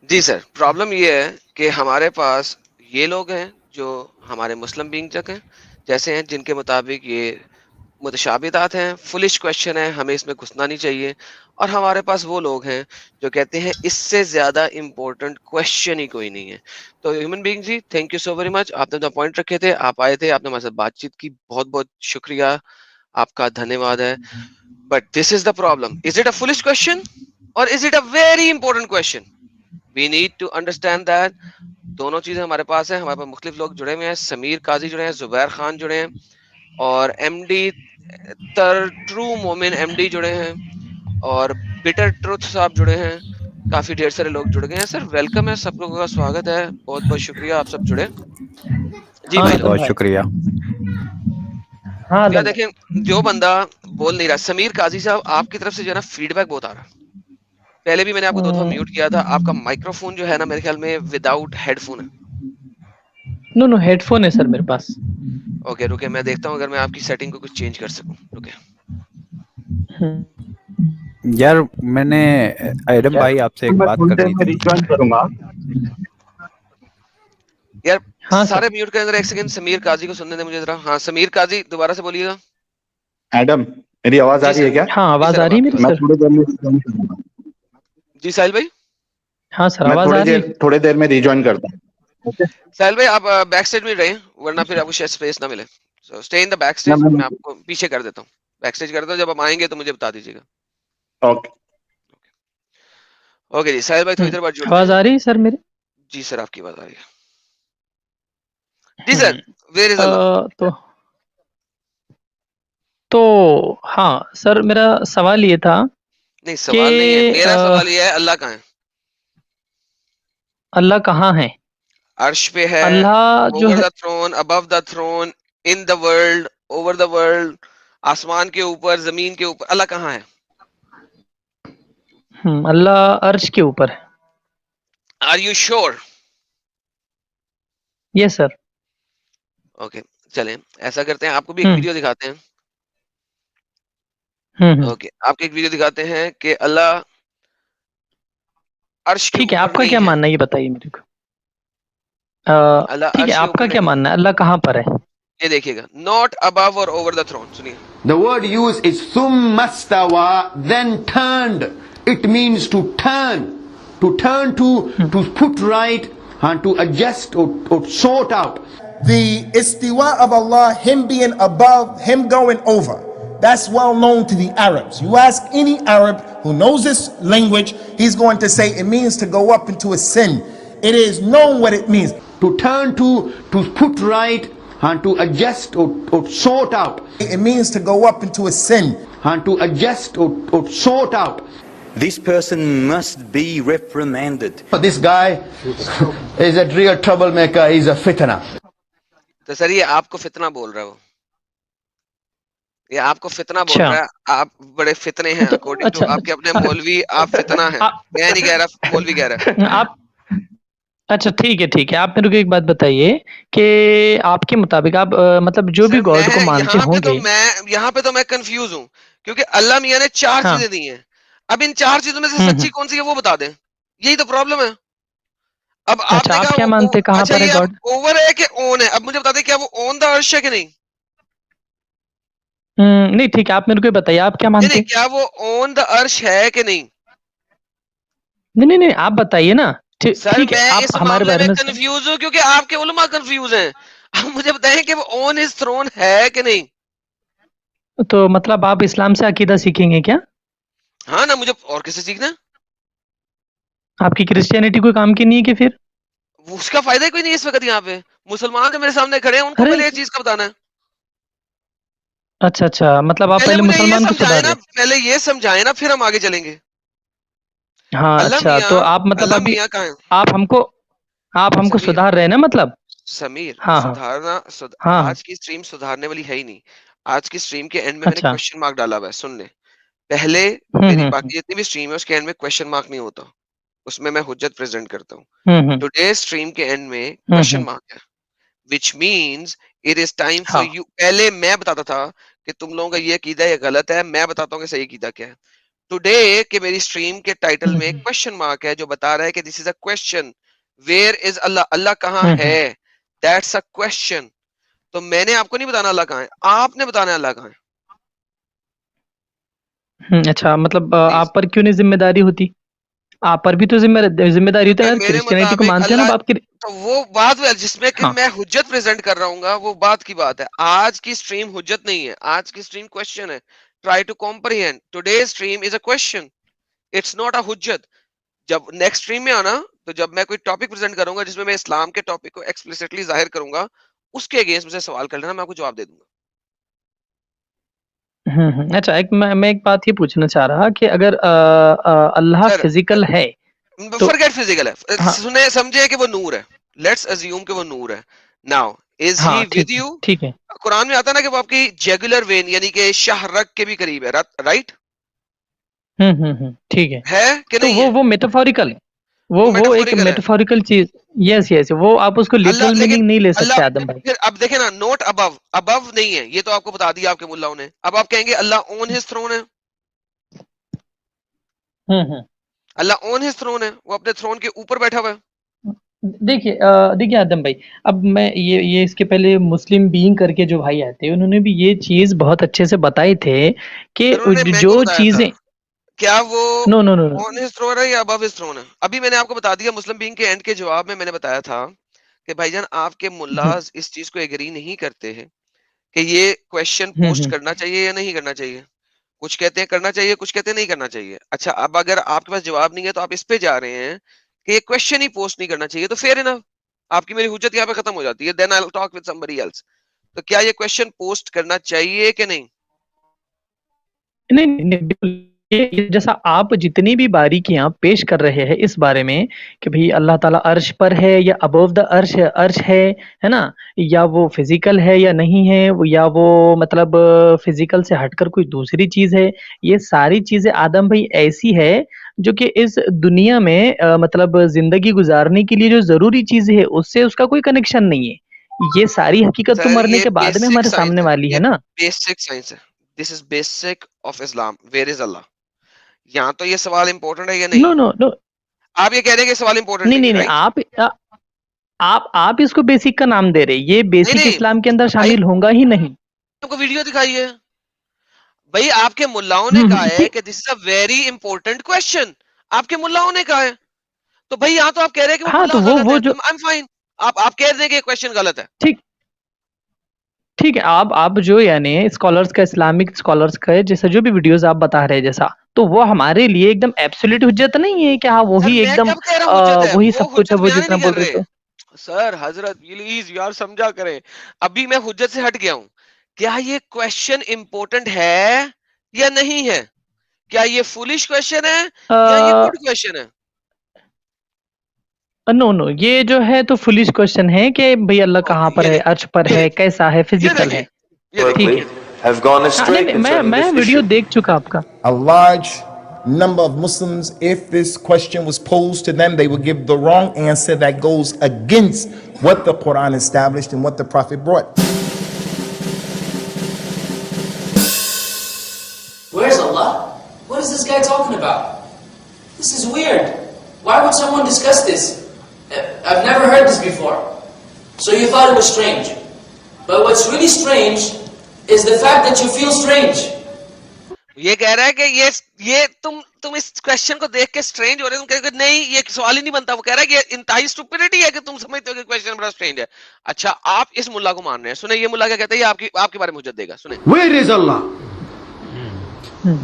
جی سر، problem یہ ہے کہ ہمارے پاس یہ لوگ ہیں جو ہمارے مسلم بینگ تک ہیں جیسے ہیں، جن کے مطابق یہ متشابہات ہیں، فلش کوشچن ہے، ہمیں اس میں گھسنا نہیں چاہیے. اور ہمارے پاس وہ لوگ ہیں جو کہتے ہیں اس سے زیادہ امپورٹنٹ کوشچن ہی کوئی نہیں ہے. تو ہیومن بینگ جی، thank you so very much. آپ نے اپنا پوائنٹ رکھے تھے، آپ آئے تھے، آپ نے ہمارے ساتھ بات چیت کی، بہت بہت شکریہ، آپ کا دھنیہ واد ہے. But this is the problem. Is it a flush question or is it a very important question? We need to understand that. دونوں چیزیں ہمارے پاس ہیں. ہمارے پاس مختلف لوگ جڑے ہوئے ہیں. سمیر قاضی جڑے ہیں، زبیر خان جڑے ہیں، اور ایم ڈی ٹرو مومن ایم ڈی جڑے ہیں، اور بٹر ٹروتھ صاحب جڑے ہیں. کافی ڈھیر سارے لوگ جڑ گئے ہیں. سر ویلکم ہے، سب لوگوں کا سواگت ہے. بہت بہت شکریہ، آپ سب جڑے. جی ہاں بھائی جان. بہت شکریہ. ہاں یا عدل دیکھیں، جو بندہ بول نہیں رہا، سمیر قاضی صاحب آپ کی طرف سے جو ہے نا فیڈ بیک بہت آ رہا ہے. پہلے بھی میں نے آپ کو 2 دفعہ میوٹ کیا تھا. آپ کا مائکرو فون جو ہے نا میرے خیال میں وداؤٹ ہیڈ فون ہے. نو نو ہیڈ فون ہے سر میرے پاس. اوکے رکے، میں دیکھتا ہوں اگر میں آپ کی سیٹنگ کو کچھ چینج کر سکوں. رکے. یار میں نے ایڈم بھائی آپ سے ایک میں بات تھوڑی دیر کرنی میں تھی. ریجوائن کروں گا. یار ہاں سر. سارے میوٹ کریں ذرا، ایک سیکنڈ. سمیر قاضی کو سننے دیں مجھے ذرا. ہاں سمیر قاضی دوبارہ سے بولیے گا. ایڈم میری آواز آ جی رہی سر. ہے کیا؟ ہاں جی آواز سر، آ اب رہی ہے آپ کی میری آواز میں سر. آ رہی تھوڑی دیر میں ریجوائن کروں گا. ہے. جی ساحل بھائی. ہاں سر میں آواز آ رہی ہے. تھوڑی دیر میں ریجوائن کرتا ہوں. اوکے. ساحل بھائی آپ بیک سٹیج میں رہیں، ورنہ پھر آپ کو شاید اسپیس نہ ملے. So stay in the back stage. میں آپ کو پیچھے کر دیتا ہوں، بیک سٹیج کر دیتا ہوں. جب آپ آئیں گے تو مجھے بتا دیجیے گا. اوکے. اوکے جی ساحل بھائی تھوڑی دیر بعد جڑتے آواز ہیں. آ رہی ہے سر میری. جی سر آپ کی بات آ رہی ہے. جی سر. ویئر از اللہ؟ تو ہاں سر میرا سوال یہ تھا نہیں کہ سوال نہیں ہے میرا، سوال یہ ہے اللہ کہاں ہے؟ اللہ کہاں ہے؟ عرش پہ ہے، اللہ جو اوور ہے the throne, above the throne, in the world, over the world, آسمان کے اوپر، زمین کے اوپر. اللہ کہاں ہے؟ اللہ عرش کے اوپر ہے. Are you sure? Yes sir. Okay چلیں ایسا کرتے ہیں، آپ کو بھی ایک ویڈیو دکھاتے ہیں. اوکے آپ کو ایک ویڈیو دکھاتے ہیں کہ اللہ عرش کے ٹھیک ہے، اوپر آپ کا نہیں کیا ہے. ماننا ہے یہ بتائیے میرے کو. اللہ ٹھیک ہے، عرش کے آپ کا اوپر کیا نہیں ہے. ماننا ہے اللہ کہاں پر ہے؟ یہ دیکھیے گا، ناٹ ابو اور اوور دا تھرون. سنیے. The word used is summastawa, then turned. It means to turn. To turn to put right and to adjust or sort out. The istiwa of Allah, him being above, him going over. That's well known to the Arabs. You ask any Arab who knows this language, he's going to say it means to go up into a sin. It is known what it means. To turn to put right and to adjust or sort out. It means to go up into a sin. And to adjust or sort out. This person must be reprimanded. This guy is a real troublemaker. He's a fitna. تو سر یہ آپ کو فتنہ بول رہا ہے، وہ یہ آپ کو فتنہ بول اچھا رہا ہے. آپ بڑے فتنے ہیں، تو اکارڈنگ ٹو اچھا آپ کے اپنے مولوی. آپ فتنہ ہیں، میں نہیں کہہ رہا، مولوی کہہ رہا ہے. آپ اچھا ٹھیک ہے آپ میرے کو ایک بات بتائیے کہ آپ کے مطابق آپ مطلب جو بھی سر میں گاڈ کو مانتے ہوں گے. یہاں پہ تو میں کنفیوز ہوں، کیونکہ اللہ میاں نے 4 ہاں چیزیں دی ہیں. اب ان 4 چیزوں میں سے سچی کون سی ہے وہ بتا دیں. یہی تو پرابلم ہے. اب آپ اچھا نے آپ کہا کیا وہ مانتے کہاں اچھا پر ہے یہ اب گاڈ؟ اوور ہے کہ اون ہے. اب مجھے بتا دیں کیا وہ اون دا عرش ہے کہ نہیں؟ نہیں ٹھیک ہے، آپ میرے کو بتائیے آپ کیا مانتے؟ نہیں کیا وہ اون دا عرش ہے کہ نہیں؟ نہیں آپ بتائیے نا. سر ٹھیک ہے میں آپ اس ہمارے معاملے بارے میں میں کنفیوز ہوں کیونکہ آپ کے علماء کنفیوز ہیں. اب مجھے بتائیں کہ وہ اون ہز تھرون ہے کہ نہیں؟ تو مطلب آپ اسلام سے عقیدہ سیکھیں گے کیا؟ ہاں نا، مجھے اور کس سے سیکھنا ہے؟ آپ کی کرسچینٹی کوئی کام کی نہیں ہے کہ پھر؟ اس کا فائدہ ہی کوئی نہیں اس وقت. یہاں پہ مسلمان جو میرے سامنے کھڑے ہیں ان کو ارے پہلے یہ چیز کا بتانا ہے. اچھا مطلب آپ پہلے پہلے مجھے یہ مسلمان کو سمجھائیں سدھار نا، رہے پہلے یہ سمجھائیں نا، پھر ہم آگے چلیں گے. ہیں. ہاں اللہ اچھا میاں، تو آپ مطلب اللہ ابھی میاں کہاں ہے؟ آپ ہم کو سمیر، سدھار رہے ہیں نا مطلب. سمیر ہاں سدھارنا ہاں آج کی سٹریم سدھارنے والی ہے ہی نہیں. آج کی سٹریم کے اینڈ میں نے اچھا کوسچن مارک ڈالا ہوا ہے. سن لیں پہلے. میری باقی جتنی بھی سٹریم ہے اس کے اینڈ میں کوسچن مارک نہیں ہوتا، اس میں میں حجت پریزنٹ کرتا ہوں. ٹوڈے سٹریم کے اینڈ میں کوسچن مارک ہے، which means it is time for ہاں you. پہلے میں بتاتا تھا کہ تم لوگوں کا یہ عقیدہ یہ غلط ہے، میں بتاتا ہوں کہ صحیح عقیدہ کیا ہے. ٹوڈے کہ میری اسٹریم کے ٹائٹل میں ایک کوشچن مارک ہے جو بتا رہا ہے کہ دس از اے کوشچن، ویئر از اللہ، اللہ کہاں ہے، دیٹس اے کوشچن. تو میں نے آپ کو نہیں بتانا اللہ کہاں ہے، آپ نے بتانا ہے اللہ کہاں ہے. اچھا مطلب آپ پر کیوں نہیں ذمہ داری ہوتی؟ آپ پر بھی تو ذمہ داری ہوتی ہے. میرے کرسچینٹی کو مطابق مانتے ہیں نا اللہ، آپ کی. تو وہ بات جس میں کہ ہاں میں حجت پریزنٹ کر رہا ہوں گا، وہ بات کی بات ہے. آج کی اسٹریم حجت نہیں ہے، آج کی اسٹریم کوشچن ہے. Try to comprehend today stream is a question, it's not a حجت. جب نیکسٹ اسٹریم میں آنا تو جب میں کوئی ٹاپک پریزنٹ کروں گا جس میں اسلام کے ٹاپک کو ایکسپلیسٹلی ظاہر کروں گا، اس کے اگینسٹ مجھے سوال کر لینا، میں آپ کو جواب دے دوں گا. اچھا میں ایک بات یہ پوچھنا چاہ رہا کہ اگر اللہ سر فزیکل ہے تو فرگیٹ فزیکل ہے، ہاں سنیں سمجھے کہ وہ نور ہے. لیٹس ازیوم کہ وہ نور ہے. Now is he with you? ٹھیک ہے. قرآن میں آتا نا کہ وہ آپ کی جیگولر وین یعنی کہ شاہ رگ کے بھی قریب ہے، رائٹ ٹھیک ہے. ہے کہ تو نہیں ہے؟ وہ میٹافوریکل ہے، وہ وہ ایک میٹافوریکل ہے. میٹافوریکل چیز. یس وہ آپ اس کو اللہ لٹرل لیکن میننگ نہیں لے اللہ سکتے آدم بھائی. پھر اب دیکھیں نا، نوٹ ابو نہیں ہے، یہ تو آپ کو بتا دیا آپ کے ملاؤں نے. اب آپ کہیں گے اللہ اون ہز تھرون ہے. اللہ اون ہز تھرون ہے، وہ اپنے تھرون کے اوپر بیٹھا ہوا ہے. دیکھیے آدم بھائی، اب میں یہ اس کے پہلے مسلم بینگ کر کے جو بھائی آتے ہیں انہوں نے بھی یہ چیز بہت اچھے سے بتائی تھے کہ پھر انہوں نے مینگو جو بتایا تھا، چیزیں کیا وہ نو اون ہز تھرون ہے یا ابو ہز تھرون ہے؟ ابھی میں نے آپ کو بتا دیا مسلم بینگ کے اینڈ کے جواب میں نے بتایا تھا کہ بھائی جان آپ کے ملاز اس چیز کو ایگری نہیں کرتے ہیں کہ یہ کویشچن پوسٹ کرنا چاہیے یا نہیں کرنا چاہیے. کچھ کہتے ہیں کرنا چاہیے، کچھ کہتے ہیں نہیں کرنا چاہیے. اچھا اب اگر آپ کے پاس جواب نہیں ہے تو آپ اس پہ جا رہے ہیں کہ یہ کویشچن ہی پوسٹ نہیں کرنا چاہیے، تو فیئر انف، آپ کی میری حجت یہاں پہ ختم ہو جاتی ہے. Then I will talk with somebody else. تو کیا یہ کویشچن پوسٹ کرنا چاہیے کہ نہیں؟ نہیں جیسا آپ جتنی بھی باریکیاں پیش کر رہے ہیں اس بارے میں کہ بھئی اللہ تعالیٰ عرش پر ہے یا ابو دا عرش ہے نا، یا وہ فزیکل ہے یا نہیں ہے، یا وہ مطلب فزیکل سے ہٹ کر کوئی دوسری چیز ہے، یہ ساری چیزیں آدم بھائی ایسی ہے جو کہ اس دنیا میں مطلب زندگی گزارنے کے لیے جو ضروری چیز ہے اس سے اس کا کوئی کنیکشن نہیں ہے. یہ ساری حقیقت تو سر مرنے یہ کے بعد میں بیسک ہمارے سائنس سامنے ہے، والی یہ ہے نا. بیسک سائنس ہے. This is basic of Islam. Where is Allah? یہاں تو یہ سوال امپورٹنٹ ہے یا نہیں؟ نو آپ یہ کہہ رہے ہیں کہ سوال امپورٹنٹ نہیں ہے، نہیں رائٹ؟ آپ اس کو بیسک کا نام دے رہے، یہ نہیں بیسک نہیں اسلام کے اندر بھائی، شامل ہوگا ہی نہیں. آپ کو ویڈیو دکھائی ہے بھائی، آپ کے ملاؤں نے کہا ہے کہ دس از اے ویری امپورٹنٹ کویشچن. آپ کے ملاؤں نے کہا ہے، تو بھائی یہاں تو آپ کہہ رہے ہیں کہ وہ ہاں ملا تو غلط وہ ہے. جو آئی ایم فائن، آپ کہہ رہے ہیں کہ یہ کویشچن غلط ہے. ٹھیک ہے، آپ جو یعنی اسکالرس کا، اسلامک اسکالرس کا جیسا جو بھی ویڈیوز آپ بتا رہے جیسا، تو وہ ہمارے لیے ایک دم ایبسولوٹ حجت نہیں ہے کہ ہاں سر وہی ایک میں دم کب کہہ رہا ہوں حجت ہے؟ وہی وہ سب کچھ ہے، حجت وہ بیان ہی جتنا نہیں بول کر رہے رہے. تو. سر حضرت پلیز یار سمجھا کریں. ابھی میں حجت سے ہٹ گیا ہوں. کیا یہ کویشچن امپورٹنٹ ہے یا نہیں ہے؟ کیا یہ فولش کویشچن ہے یا یہ گڈ کویشچن ہے؟ نو یہ جو ہے تو فولش کوشچن ہے کہ بھئی اللہ کہاں اوکے، پر یہ ہے، دیکھیں، عرش پر یہ ہے، دیکھیں، کیسا ہے، یہ فزیکل ہے. دیکھیں، یہ دیکھیں. ٹھیک ہے. have gone astray نہیں concerning میں this ویڈیو issue. دیکھ چکا آپ کا. A large number of Muslims, if this question was posed to them, they would give the wrong answer that goes against what the Quran established and what the Prophet brought. Where's Allah? What is this guy talking about? This is weird. Why would someone discuss this? I've never heard this before. So you thought it was strange. But what's really strange is the fact that you feel strange. یہ کہہ رہا ہے کہ یہ تم اس question کو دیکھ کے سٹرینج ہو رہے ہو. تم کہہ نہیں یہ سوال ہی نہیں بنتا. وہ کہہ رہا ہے کہ انتہائی اسٹوپڈٹی ہے کہ تم سمجھتے ہو کہ کویشچن بڑا سٹرینج ہے. اچھا آپ اس ملا کو مان رہے ہیں، سنیں یہ ملا کیا کہتا ہے، یہ آپ کے بارے میں حجت دے گا. سنیں. Where is Allah?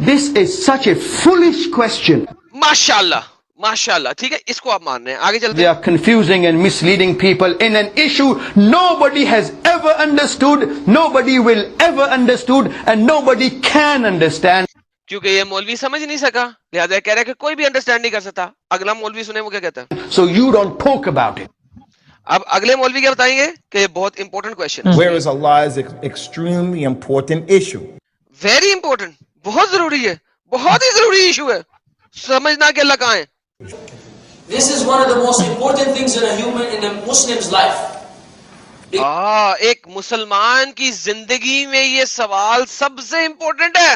This is such a foolish question. ماشاءاللہ ماشاءاللہ، ٹھیک ہے، اس کو آپ مان رہے ہیں. آگے چلتے They ہیں. are confusing and misleading people in an issue nobody has ever understood, nobody will ever understood, and nobody can understand. کیونکہ یہ مولوی سمجھ نہیں سکا، لہٰذا یہ کہہ رہا ہے کہ کوئی بھی انڈرسٹینڈ نہیں کر سکتا. اگلا مولوی سنیں وہ کیا کہتا ہے. So you don't talk about it. اب اگلے مولوی کیا بتائیں گے کہ یہ بہت امپورٹنٹ کویشچن ہے. Where is Allah is an extremely important issue. Very important, بہت ضروری ہے، بہت ہی ضروری ایشو ہے سمجھنا کہ اللہ کہاں ہے. This is one of the most important things in a Muslim's life. ایک مسلمان کی زندگی میں یہ سوال سب سے امپورٹنٹ ہے.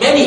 many,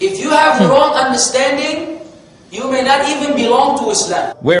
if you have the wrong understanding, you may not even belong to Islam.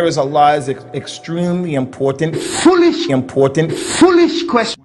Allah is extremely important. Foolish question.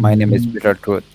My name is Bitter Truth.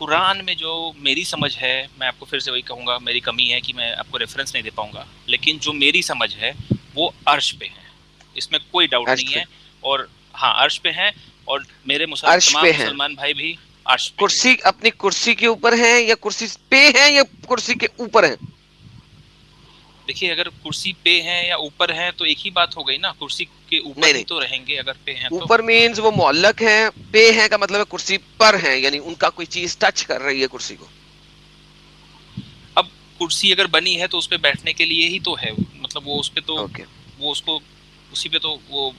قرآن میں جو میری سمجھ ہے، میں آپ کو پھر سے وہی کہوں گا، میری کمی ہے کہ میں آپ کو ریفرنس نہیں دے پاؤں گا، لیکن جو میری سمجھ ہے وہ عرش پہ ہے، اس میں کوئی ڈاؤٹ نہیں ہے. اور ہاں عرش پہ ہیں، اور میرے تمام مسلمان بھائی بھی عرش پہ. کرسی اپنی کرسی کے اوپر ہیں یا کرسی پہ ہیں یا کرسی کے اوپر ہیں؟ دیکھیے اگر کرسی پہ ہیں یا اوپر ہیں تو ایک ہی بات ہو گئی نا، کرسی کے اوپر ہی تو رہیں گے اگر پہ ہیں تو. اوپر مینز وہ معلق ہیں، پہ ہیں کا مطلب ہے کرسی پر ہیں، یعنی ان کا کوئی چیز ٹچ کر رہی ہے کرسی کو. اب کرسی اگر بنی ہے تو اس پہ بیٹھنے کے لیے ہی تو ہے، مطلب وہ اس پہ تو وہ اس کو اسی پہ تو وہ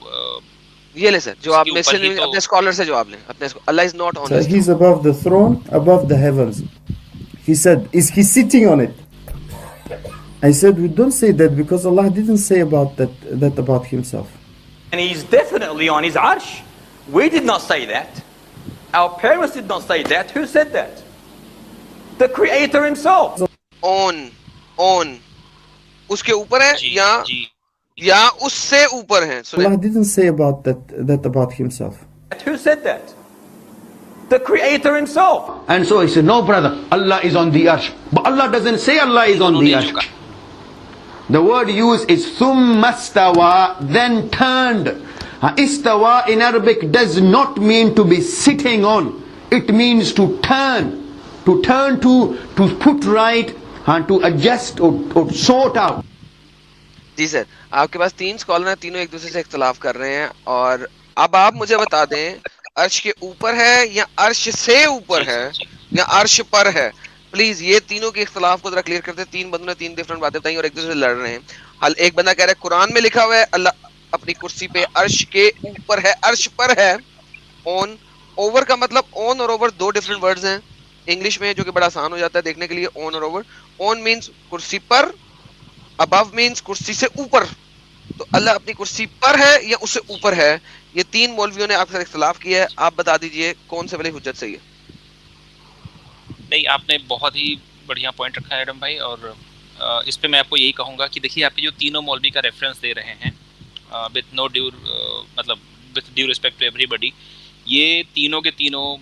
یہ لے سر جواب میں سے اپنے اسکالر سے جواب لیں. اپنے Allah is not on He's above the throne, above the heavens. He said, is he sitting on it? I said, we don't say that because Allah didn't say about that about himself. And he's definitely on his arsh. We did not say that. Our parents did not say that. Who said that? The Creator himself. On اس کے اوپر ہے یا اس سے اوپر ہے. Allah didn't say about that about himself. Who said that? The Creator himself. And so he said, no brother, Allah is on the arsh. But Allah doesn't say Allah is on the arsh. The word used is thumma istawa, then turned. Istawa in Arabic does not mean to be sitting on. It means to turn. To turn to put right and to adjust or sort out. جی سر، آپ کے پاس 3 scholar ہیں، تینوں ایک دوسرے سے اختلاف کر رہے ہیں، اور اب آپ مجھے بتا دیں عرش کے اوپر ہے یا عرش سے اوپر ہے یا عرش پر ہے. پلیز یہ تینوں کے اختلاف کو ذرا کلیئر کرتے. 3 بندوں نے 3 ڈفرنٹ باتیں بتائیں اور ایک دوسرے سے لڑ رہے ہیں. حل ایک بندہ کہہ رہا ہے قرآن میں لکھا ہوا ہے اللہ اپنی کرسی پہ عرش کے اوپر ہے، عرش پر ہے. اون اوور کا مطلب اون اور اوور 2 ڈفرنٹ ورڈز ہیں انگلش میں، جو کہ بڑا آسان ہو جاتا ہے دیکھنے کے لیے. اون اور اوور. اون مینس کرسی پر، ابو مینس کرسی سے اوپر. تو اللہ اپنی کرسی پر ہے یا اس سے اوپر ہے؟ یہ 3 مولویوں نے آپ کے ساتھ اختلاف کیا ہے. آپ بتا دیجئے کون سے والی حجت صحیح ہے؟ نہیں، آپ نے بہت ہی بڑھیا پوائنٹ رکھا ہے ایڈم بھائی، اور اس پہ میں آپ کو یہی کہوں گا کہ دیکھیے آپ کے جو تینوں مولوی کا ریفرنس دے رہے ہیں وتھ نو ڈیو مطلب with due respect to everybody, یہ تینوں کے تینوں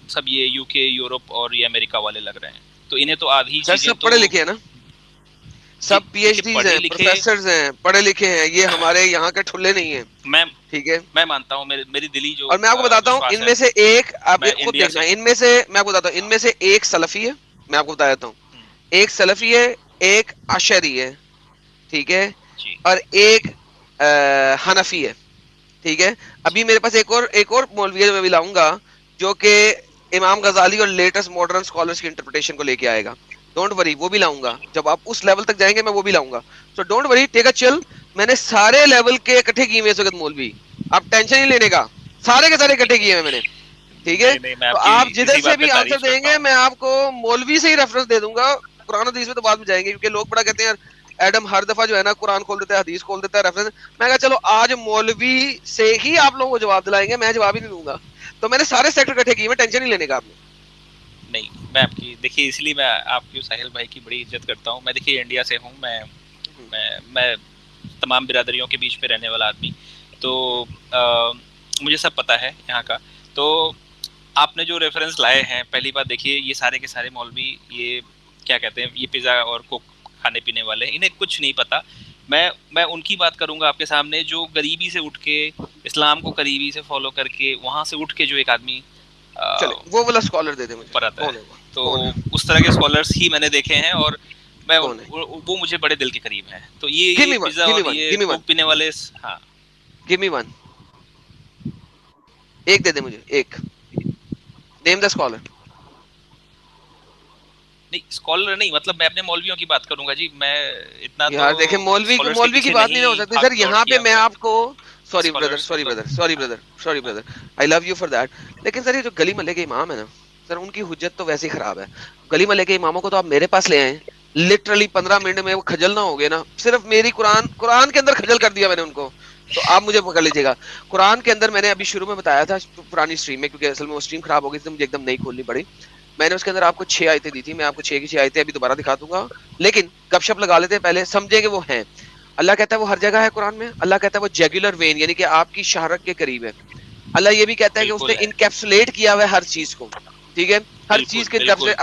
سب یہ یو کے، یورپ اور یہ امریکہ والے لگ رہے ہیں. تو انہیں تو آدھی چیزیں سب پڑھے لکھے ہیں نا، سب پی ایچ ڈیز ہیں، پروفیسرز ہیں، پڑھے لکھے ہیں. یہ ہمارے یہاں کے ٹھلے نہیں ہیں. ٹھیک ہے، میں مانتا ہوں، میری دلی جو، اور میں آپ کو بتاتا ہوں ان میں سے ایک، آپ خود دیکھنا، ان میں سے میں آپ کو بتاتا ہوں، ان میں سے ایک سلفی ہے، میں آپ کو بتا دیتا ہوں، ایک سلفی ہے، ایک اشعری ہے، ٹھیک ہے، اور ایک حنفی ہے. ٹھیک ہے. ابھی میرے پاس ایک اور مولوی ہے میں بھی لاؤں گا جو کہ امام غزالی اور لیٹسٹ ماڈرن اسکالرس کی انٹرپریٹیشن کو لے کے آئے گا. ڈونٹ وری، وہ بھی لاؤں گا. جب آپ اس لیول تک جائیں گے میں وہ بھی لاؤں گا. سو ڈونٹ وری، ٹیک اے چل. میں نے سارے لیول کے اکٹھے کیے ہوئے اس وقت مولوی، آپ ٹینشن نہیں لینے کا، سارے کے سارے اکٹھے کیے ہیں میں نے. ٹھیک ہے، تو آپ جدھر سے بھی آنسر دیں گے میں آپ کو مولوی سے ہی ریفرنس دے دوں گا. قرآن حدیث میں تو بعد میں جائیں گے، کیونکہ لوگ بڑا کہتے ہیں ایڈم ہر دفعہ جو ہے نا قرآن کھول دیتا ہے، حدیث کھول دیتا ہے، ریفرنس. میں کہا چلو آج مولوی سے ہی آپ لوگوں کو جواب دلائیں گے، میں جواب ہی نہیں دوں گا. تو میں نے سارے سیکٹر اکٹھے کیے، میں ٹینشن نہیں لینے کا آپ نے. نہیں، میں آپ کی دیکھیے اس لیے میں آپ کی ساحل بھائی کی بڑی عزت کرتا ہوں. میں دیکھیے انڈیا سے ہوں، میں تمام برادریوں کے بیچ میں رہنے والا آدمی، تو مجھے سب پتہ ہے یہاں کا. تو آپ نے جو ریفرنس لائے ہیں، پہلی بات دیکھیے یہ سارے کے سارے مولوی یہ کیا کہتے ہیں، یہ پیزا اور کوک کھانے پینے والے، انہیں کچھ نہیں پتہ. میں ان کی بات کروں گا آپ کے سامنے جو غریبی سے اٹھ کے اسلام کو قریبی سے فالو کر کے وہاں سے اٹھ کے جو ایک آدمی وہ والا اسکالر دے دے مجھے پر آتا ہے. تو اس طرح کے اسکالرس ہی میں نے دیکھے ہیں اور میں وہ مجھے بڑے دل کے قریب ہیں. تو یہ پیزا اور یہ کوک پینے والے، ہاں گیو می ون، ایک دے دے مجھے، ایک نیم دا اسکالر. نہیں اسکالر نہیں، مطلب میں اپنے مولویوں کی بات کروں گا جی. میں اتنا یار دیکھیں مولوی کی بات نہیں ہو سکتی سر یہاں پہ. میں آپ کو sorry brother I love you for that. لیکن سر یہ جو گلی محلے کے امام ہے نا سر، ان کی حجت تو ویسے ہی خراب ہے. گلی محلے کے اماموں کو تو آپ میرے پاس لے آئیں، لٹرلی 15 منٹ میں وہ کھجل نہ ہو گئے نا. صرف میری قرآن کے اندر کھجل کر دیا میں نے ان کو. تو آپ مجھے پکڑ لیجیے گا. قرآن کے اندر میں نے ابھی شروع میں بتایا تھا پرانی اسٹریم میں، کیونکہ اصل میں وہ اسٹریم خراب ہو گئی تھی، مجھے ایک دم نئی کھولنی پڑی. میں نے اس کے اندر آپ کو 6 آیتیں دی تھی. میں آپ کو 6 کی 6 آیتیں ابھی دوبارہ دکھا دوں گا، لیکن گپ شپ لگا لیتے ہیں پہلے، سمجھیں کہ وہ ہیں. اللہ کہتا ہے وہ ہر جگہ ہے قرآن میں. اللہ کہتا ہے وہ جیگولر وین، یعنی کہ آپ کی شہرک کے قریب ہے. اللہ یہ بھی کہتا ہے کہ اس نے انکیپسولیٹ کیا ہوا ہے ہر چیز کو. ٹھیک ہے، ہر چیز کی طرف سے.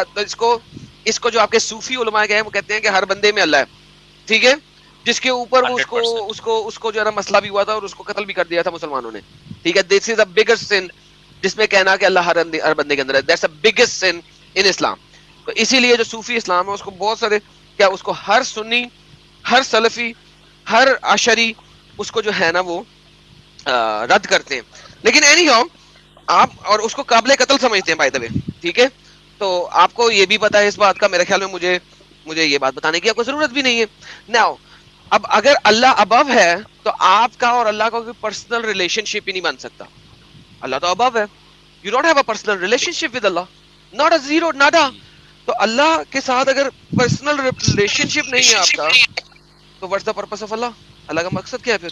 اس کو جو آپ کے صوفی علماء گئے ہیں وہ کہتے ہیں کہ ہر بندے میں اللہ ہے, ٹھیک ہے, جس کے اوپر وہ اس کو جو ہے نا مسئلہ بھی ہوا تھا اور اس کو قتل بھی کر دیا تھا مسلمانوں نے, ٹھیک ہے. دس از دا بگیسٹ سن, جس میں کہنا کہ اللہ ہر بندے کے اندر ہے, دیٹس دا بگیسٹ سن ان اسلام. تو اسی لیے جو صوفی اسلام ہے اس کو بہت سارے کیا اس کو ہر سنی, ہر سلفی, ہر عشری اس کو جو ہے نا وہ رد کرتے ہیں. لیکن اینی ہاؤ آپ اور اس کو قابل قتل سمجھتے ہیں بائی دا وے, ٹھیک ہے. تو آپ کو یہ بھی پتا ہے اس بات کا, میرے خیال میں مجھے یہ بات بتانے کی آپ کو ضرورت بھی نہیں ہے. ناؤ اب اگر اللہ ابو ہے تو آپ کا اور اللہ کا کوئی پرسنل ریلیشن شپ ہی نہیں بن سکتا. اللہ تو ابو ہے, you don't have a personal relationship with Allah, not a zero nada. تو اللہ کے ساتھ اگر پرسنل ریلیشن شپ نہیں ہے آپ کا تو واٹس دا پرپس آف اللہ, اللہ کا مقصد کیا ہے پھر؟